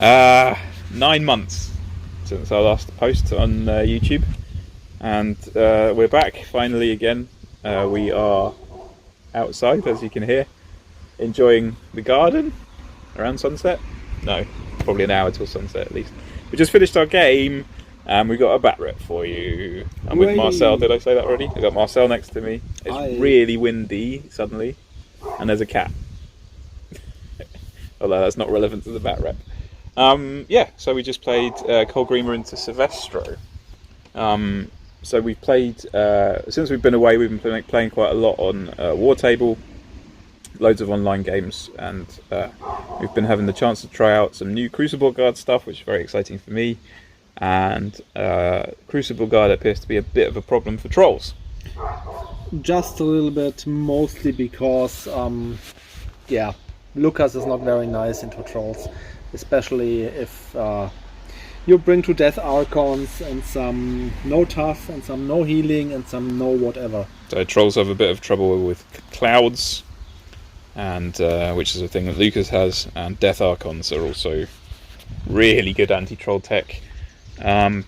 9 months since our last post on YouTube, and we're back finally again. We are outside, as you can hear, enjoying the garden around sunset. No, probably an hour till sunset at least. We just finished our game, and we got a bat rep for you. I'm with Marcel. Did I say that already? I got Marcel next to me. It's really windy suddenly, and there's a cat. Although that's not relevant to the bat rep. So we just played Kolgrima into Syvestro. So we've played, since we've been away, we've been playing quite a lot on War Table, loads of online games, and we've been having the chance to try out some new Crucible Guard stuff, which is very exciting for me. And Crucible Guard appears to be a bit of a problem for trolls. Just a little bit, mostly because, Lucas is not very nice into trolls. Especially if you bring to death Archons and some no tough and some no healing and some no whatever. So trolls have a bit of trouble with clouds, and which is a thing that Lucas has, and Death Archons are also really good anti-troll tech. And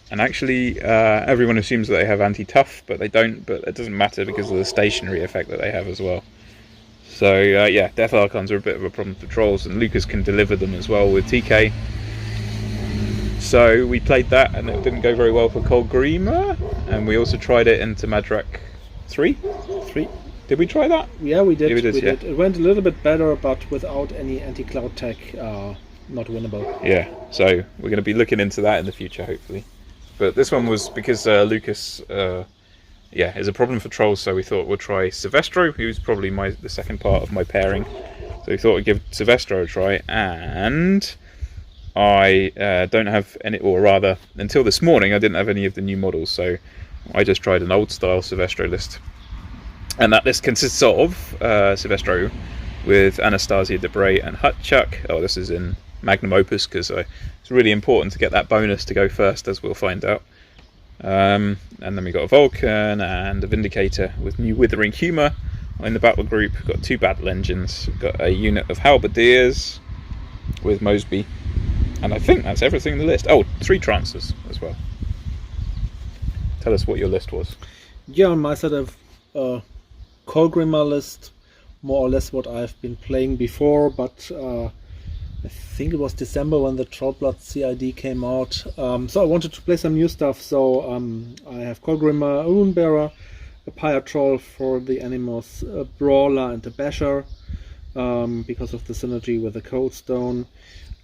actually everyone assumes that they have anti-tough, but they don't, but it doesn't matter because of the stationary effect that they have as well. So Death Archons are a bit of a problem for trolls, and Lucas can deliver them as well with TK. So we played that, and it didn't go very well for Kolgrima, and we also tried it into Madrak 3. Did we try that? Yeah, we did. Yeah, we did. It went a little bit better, but without any anti-cloud tech, not winnable. Yeah, so we're going to be looking into that in the future, hopefully. But this one was because Lucas... is a problem for trolls, so we thought we'll try Syvestro, who's probably the second part of my pairing. So we thought we'd give Syvestro a try, and I don't have any, or rather, until this morning I didn't have any of the new models, so I just tried an old style Syvestro list. And that list consists of Syvestro with Anastasia, Debray and Hutchuk. Oh, this is in Magnum Opus, because it's really important to get that bonus to go first, as we'll find out. And then we got a Vulcan and a Vindicator with new Withering Humour in the battle group. We've got 2 battle engines. We've got a unit of Halberdiers with Mosby, and I think that's everything in the list. Oh, 3 Trancers as well. Tell us what your list was. Yeah, on my side of Kolgrima list, more or less what I've been playing before, but I think it was December when the Trollblood CID came out, so I wanted to play some new stuff. So I have Kolgrima, a Runebearer, a Pyre Troll for the Animus, a Brawler and a Basher, because of the synergy with the Cold Stone,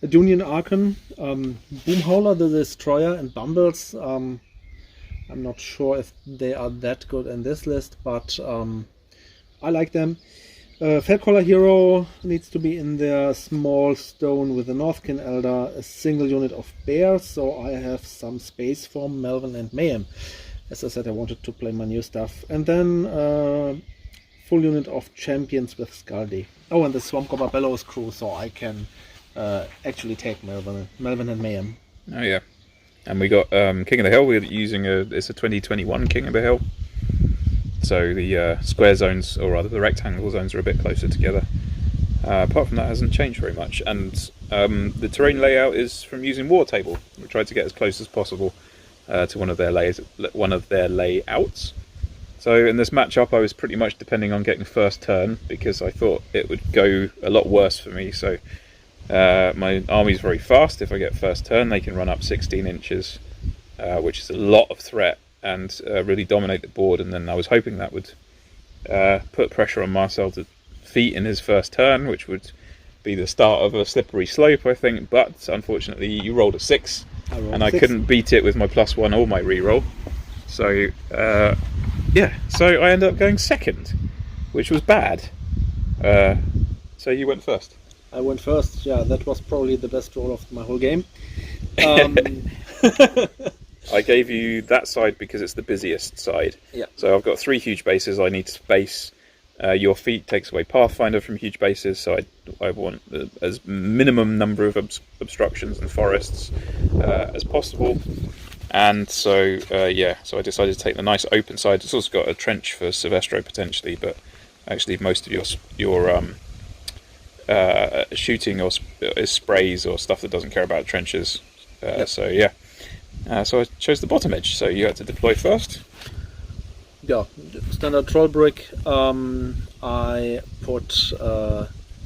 a Dunian Archon, Boomhowler the Destroyer, and Bumbles. I'm not sure if they are that good in this list, but I like them. Felcaller Hero needs to be in there, small stone with a Northkin Elder, a single unit of bears, so I have some space for Melvin and Mayhem. As I said, I wanted to play my new stuff. And then full unit of champions with Scaldi. Oh, and the Swamp Copper Bellows crew, so I can actually take Melvin and Mayhem. Oh yeah. And we got King of the Hill. We're using it's a 2021 King of the Hill. So the square zones, or rather the rectangle zones, are a bit closer together. Apart from that, it hasn't changed very much. And the terrain layout is from using War Table. We tried to get as close as possible to one of their layouts. So in this matchup, I was pretty much depending on getting first turn, because I thought it would go a lot worse for me. So my army's very fast. If I get first turn, they can run up 16 inches, which is a lot of threat, and really dominate the board. And then I was hoping that would put pressure on Marcel to defeat in his first turn, which would be the start of a slippery slope, I think. But unfortunately, you rolled a 6, and I couldn't beat it with my +1 or my reroll. So so I ended up going second, which was bad. So you went first. I went first. Yeah, that was probably the best roll of my whole game. I gave you that side because it's the busiest side. Yeah. So I've got 3 huge bases. I need space. Your feat takes away Pathfinder from huge bases, so I want as minimum number of obstructions and forests as possible. And so so I decided to take the nice open side. It's also got a trench for Syvestro potentially, but actually most of your shooting or is sprays or stuff that doesn't care about trenches. Yep. So yeah, so I chose the bottom edge. So you had to deploy first. Yeah, standard troll brick. I put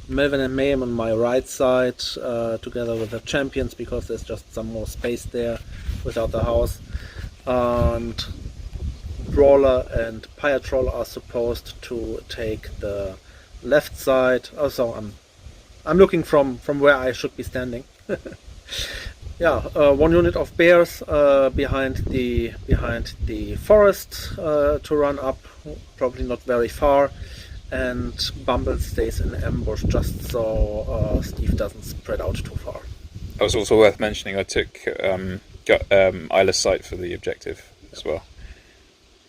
Melvin and Mayhem on my right side together with the champions because there's just some more space there without the house. And Brawler and Pyre Troll are supposed to take the left side. Also, I'm looking from where I should be standing. Yeah, 1 unit of bears behind the forest to run up, probably not very far, and Bumble stays in ambush just so Steve doesn't spread out too far. It was also worth mentioning I took got eyeless sight for the objective as well.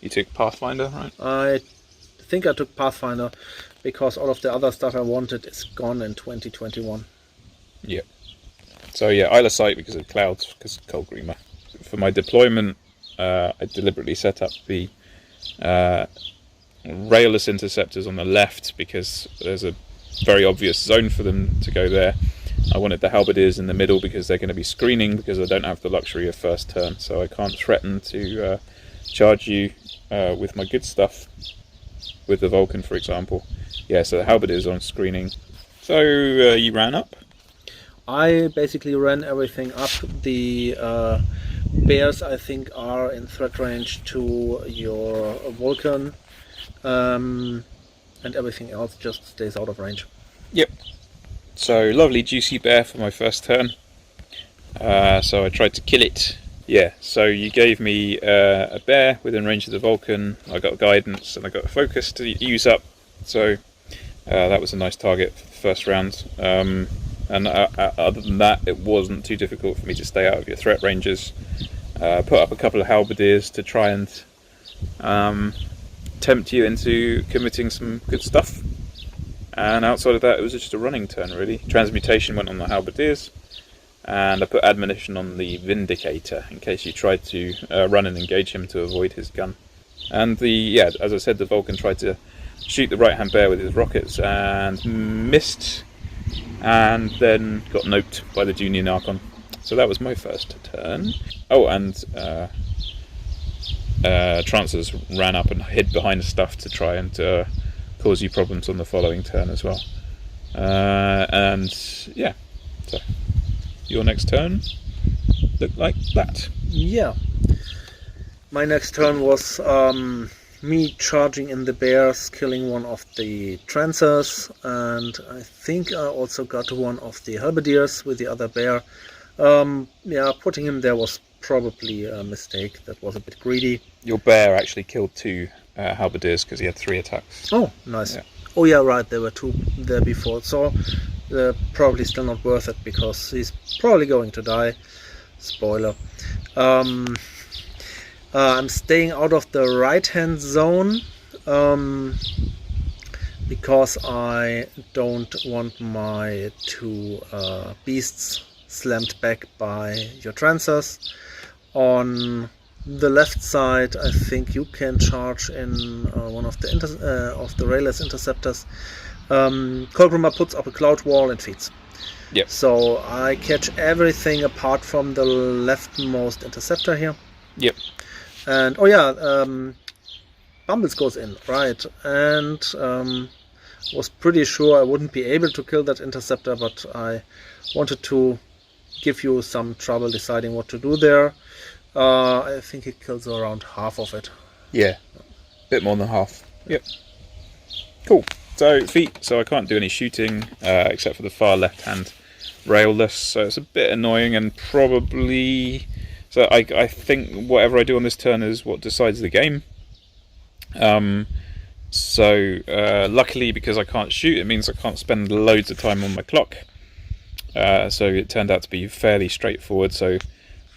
You took Pathfinder, right? I think I took Pathfinder because all of the other stuff I wanted is gone in 2021. Yeah. So yeah, eyeless sight because of clouds, because of Kolgrima. For my deployment, I deliberately set up the railless interceptors on the left because there's a very obvious zone for them to go there. I wanted the halberdiers in the middle because they're going to be screening because I don't have the luxury of first turn, so I can't threaten to charge you with my good stuff, with the Vulcan, for example. Yeah, so the halberdiers on screening. So you ran up. I basically ran everything up. The bears, I think, are in threat range to your Vulcan, and everything else just stays out of range. Yep. So lovely juicy bear for my first turn. So I tried to kill it. Yeah, so you gave me a bear within range of the Vulcan. I got guidance and I got a focus to use up. So that was a nice target for the first round. And other than that, it wasn't too difficult for me to stay out of your threat ranges. Put up a couple of halberdiers to try and tempt you into committing some good stuff. And outside of that, it was just a running turn, really. Transmutation went on the halberdiers, and I put admonition on the Vindicator in case you tried to run and engage him to avoid his gun. And as I said, the Vulcan tried to shoot the right-hand bear with his rockets and missed, and then got noped by the Junior Archon. So that was my first turn. Oh, and Trancers ran up and hid behind stuff to try and cause you problems on the following turn as well. And yeah, so your next turn looked like that. Yeah. My next turn was me charging in the bears, killing one of the Trancers, and I think I also got one of the halberdiers with the other bear. Yeah, putting him there was probably a mistake. That was a bit greedy. Your bear actually killed 2 halberdiers because he had 3 attacks. Oh, nice. Yeah. Oh yeah, right, there were 2 there before, so probably still not worth it because he's probably going to die. Spoiler. I'm staying out of the right-hand zone because I don't want my 2 beasts slammed back by your Trancers. On the left side, I think you can charge in one of the railless interceptors. Kolgrima puts up a cloud wall and feeds. Yep. So I catch everything apart from the leftmost interceptor here. Yep. And oh yeah, Bumbles goes in, right? And was pretty sure I wouldn't be able to kill that interceptor, but I wanted to give you some trouble deciding what to do there. I think it kills around half of it. Yeah, bit more than half. Yep. Cool. So feet. So I can't do any shooting except for the far left-hand railless. So it's a bit annoying and probably. So I think whatever I do on this turn is what decides the game. So luckily, because I can't shoot, it means I can't spend loads of time on my clock. So it turned out to be fairly straightforward. So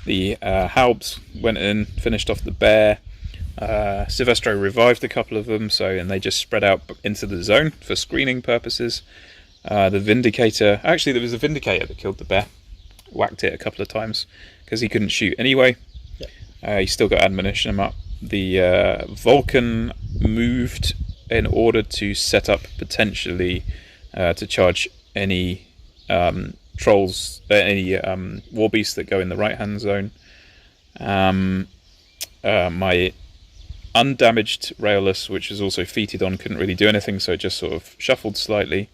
the Halbs went in, finished off the bear. Syvestro revived a couple of them, and they just spread out into the zone for screening purposes. The Vindicator, actually there was a Vindicator that killed the bear, whacked it a couple of times because he couldn't shoot anyway. He still got admonition him up. The Vulcan moved in order to set up potentially to charge any trolls, any war beasts that go in the right hand zone. My undamaged Railless, which is also feated on, couldn't really do anything, so it just sort of shuffled slightly.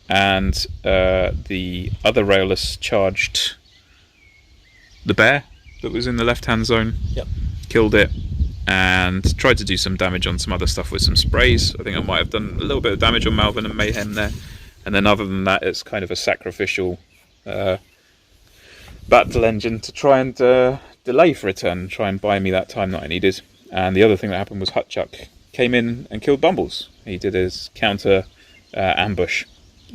And the other Railless charged the bear that was in the left hand zone, Yep. killed it, and tried to do some damage on some other stuff with some sprays. I think I might have done a little bit of damage on Malvern and Mayhem there. And then other than that, it's kind of a sacrificial battle engine to try and delay for a turn, try and buy me that time that I needed. And the other thing that happened was Hutchuck came in and killed Bumbles. He did his counter ambush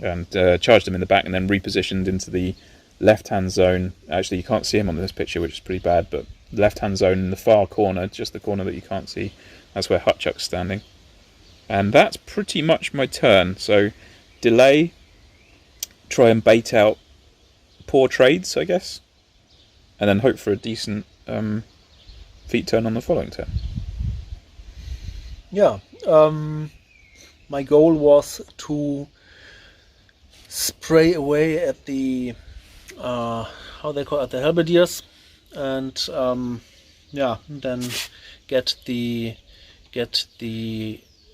and charged him in the back, and then repositioned into the left-hand zone. Actually, you can't see him on this picture, which is pretty bad, but left-hand zone in the far corner, just the corner that you can't see, that's where Hutchuck's standing. And that's pretty much my turn. So delay, try and bait out poor trades, I guess, and then hope for a decent feat turn on the following turn. Yeah. My goal was to spray away at the how they call it, the halberdiers, and then get the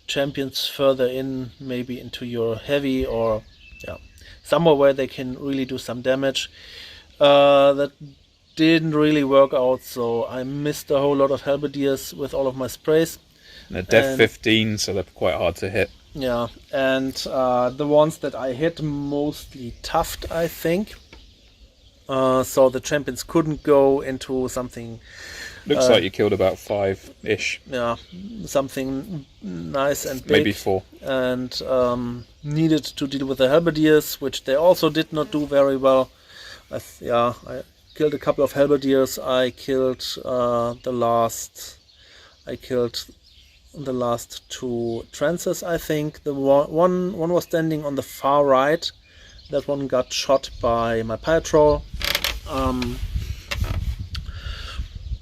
champions further in, maybe into your heavy, or somewhere where they can really do some damage. That didn't really work out, so I missed a whole lot of halberdiers with all of my sprays. They're def 15, so they're quite hard to hit. Yeah, and the ones that I hit, mostly tuft, I think. So the champions couldn't go into something. Looks like you killed about 5-ish. Yeah, something nice and big. Maybe 4. And needed to deal with the halberdiers, which they also did not do very well. I killed a couple of halberdiers. I killed the last 2 trances, I think. The one was standing on the far right. That one got shot by my Pyrotroll.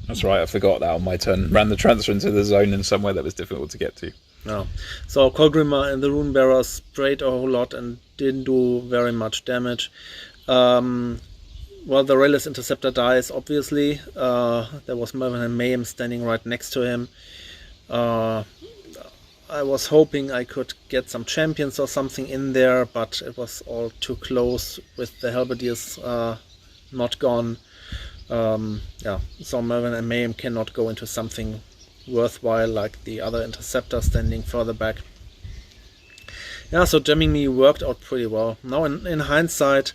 That's right, I forgot that on my turn. Ran the transfer into the zone in somewhere that was difficult to get to. No. So Kolgrima and the Rune Bearer sprayed a whole lot and didn't do very much damage. Well, the Railless Interceptor dies, obviously. There was Melvin and Mayhem standing right next to him. I was hoping I could get some champions or something in there, but it was all too close with the halberdiers not gone. So Melvin and Mayhem cannot go into something worthwhile like the other interceptor standing further back. Yeah, so jamming me worked out pretty well. Now in hindsight,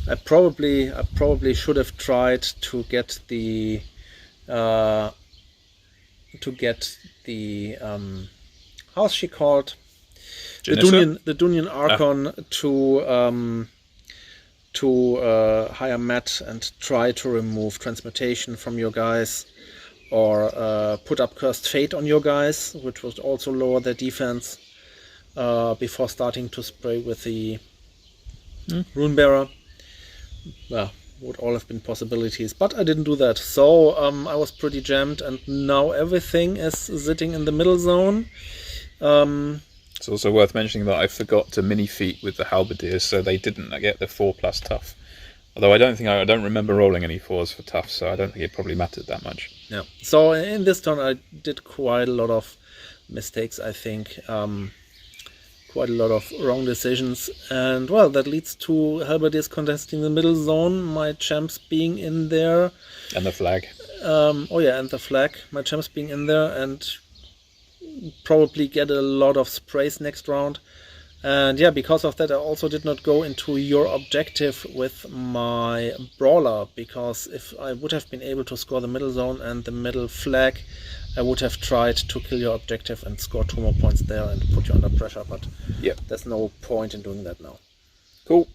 I probably should have tried to get the how's she called? Janissa? The Dunian Archon to hire Matt and try to remove transmutation from your guys, or put up Cursed Fate on your guys, which would also lower their defense before starting to spray with the Rune Bearer. Well, would all have been possibilities, but I didn't do that. So I was pretty jammed, and now everything is sitting in the middle zone. It's also worth mentioning that I forgot to mini feat with the halberdiers, so they didn't get the 4+ tough. Although I don't remember rolling any 4s for tough, so I don't think it probably mattered that much. Yeah. So in this turn I did quite a lot of mistakes, I think. Quite a lot of wrong decisions, and well, that leads to halberdiers contesting the middle zone, my champs being in there, and the flag. And the flag, my champs being in there, and probably get a lot of sprays next round. And yeah, because of that I also did not go into your objective with my brawler, because if I would have been able to score the middle zone and the middle flag, I would have tried to kill your objective and score 2 more points there and put you under pressure, but there's no point in doing that now. Cool.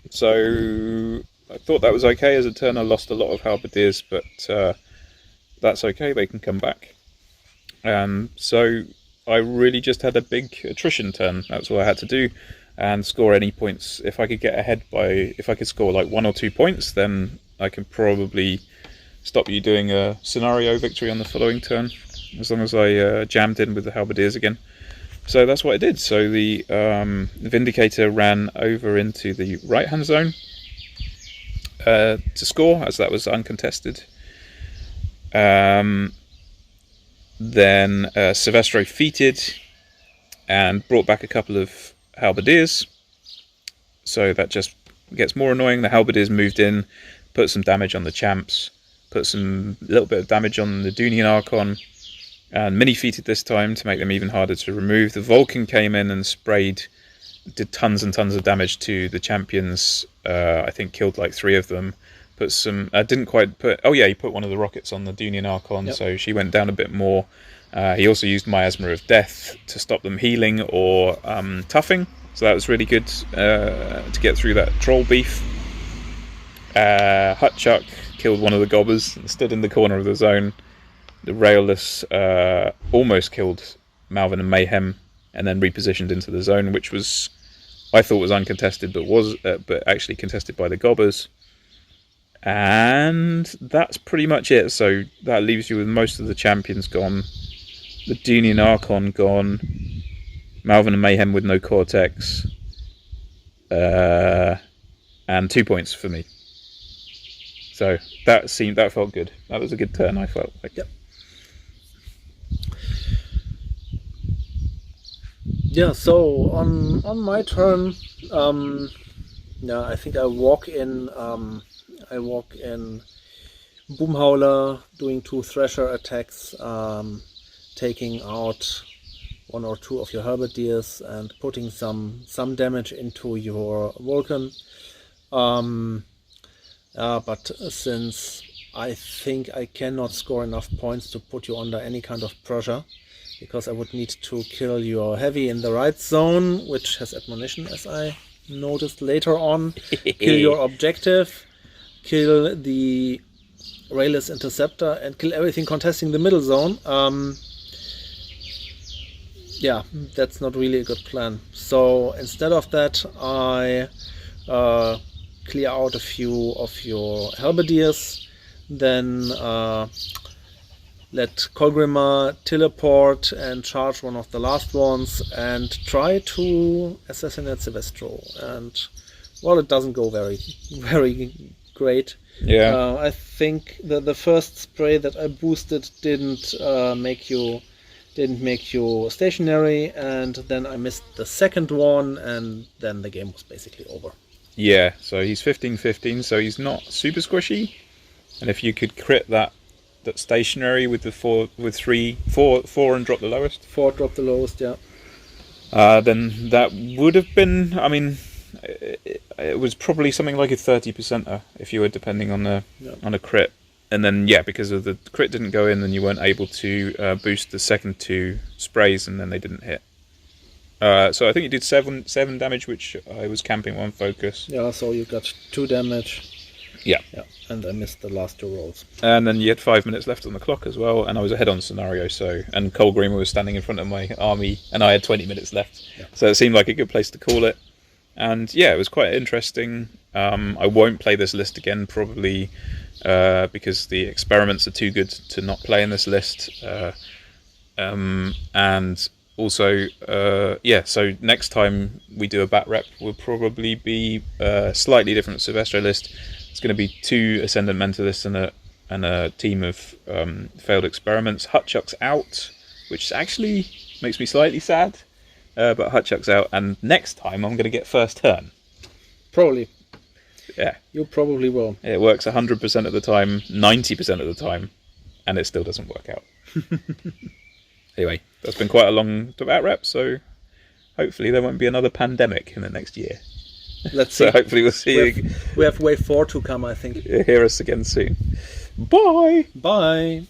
So I thought that was okay as a turn. I lost a lot of halberdiers, but that's okay, they can come back. So I really just had a big attrition turn. That's all I had to do, and score any points. If I could get ahead if I could score like 1 or 2 points, then I can probably stop you doing a scenario victory on the following turn, as long as I jammed in with the halberdiers again. So that's what I did. So the Vindicator ran over into the right-hand zone to score, as that was uncontested. Then Syvestro feated and brought back a couple of halberdiers. So that just gets more annoying. The halberdiers moved in, put some damage on the champs, put some little bit of damage on the Dunian Archon, and mini-feated this time to make them even harder to remove. The Vulcan came in and did tons and tons of damage to the champions. I think killed like 3 of them. Put some, didn't quite put, oh yeah, he put one of the rockets on the Dunian Archon, Yep. so she went down a bit more. He also used Miasma of Death to stop them healing or toughing, so that was really good to get through that troll beef. Hutchuck killed one of the gobbers and stood in the corner of the zone. The Railless almost killed Malvin and Mayhem, and then repositioned into the zone, which was, I thought was uncontested, but actually contested by the gobbers. And that's pretty much it. So that leaves you with most of the champions gone, the Dunian Archon gone, Malvin and Mayhem with no Cortex, and 2 points for me. So that felt good. That was a good turn, I felt like. Yep. Yeah, so on my turn, I think I walk in Boomhowler, doing 2 Thresher attacks, taking out 1 or 2 of your halberdiers and putting some damage into your Vulcan. But since I think I cannot score enough points to put you under any kind of pressure, because I would need to kill your heavy in the right zone, which has admonition, as I noticed later on, kill your objective, kill the Railless Interceptor, and kill everything contesting the middle zone. That's not really a good plan. So instead of that, I clear out a few of your halberdiers, then let Kolgrima teleport and charge one of the last ones and try to assassinate Syvestro. And well, it doesn't go very, very great. Yeah. I think the first spray that I boosted didn't make you stationary, and then I missed the second one, and then the game was basically over. Yeah, so he's 15-15, so he's not super squishy. And if you could crit that stationary with the 4 and drop the lowest. 4 drop the lowest, yeah. Then that would have been, I mean, it was probably something like a 30%er if you were depending on a crit. And then, yeah, because of the crit didn't go in, then you weren't able to boost the second 2 sprays, and then they didn't hit. So I think you did 7 damage, which I was camping 1 focus. Yeah, so you got 2 damage. Yeah. And I missed the last 2 rolls. And then you had 5 minutes left on the clock as well, and I was ahead on scenario, and Kolgrima was standing in front of my army, and I had 20 minutes left. Yeah. So it seemed like a good place to call it. And yeah, it was quite interesting. I won't play this list again, probably, because the experiments are too good to not play in this list. And also, so next time we do a bat rep will probably be a slightly different Syvestro list. It's going to be 2 Ascendant Mentalists and a team of failed experiments. Hutchuck's out, which actually makes me slightly sad, but Hutchuck's out, and next time I'm going to get first turn. Probably. Yeah. You probably will. It works 100% of the time, 90% of the time, and it still doesn't work out. Anyway, that's been quite a long bat rep, so hopefully there won't be another pandemic in the next year. Let's see. So hopefully we'll see we have wave 4 to come, I think. Hear us again soon. Bye! Bye!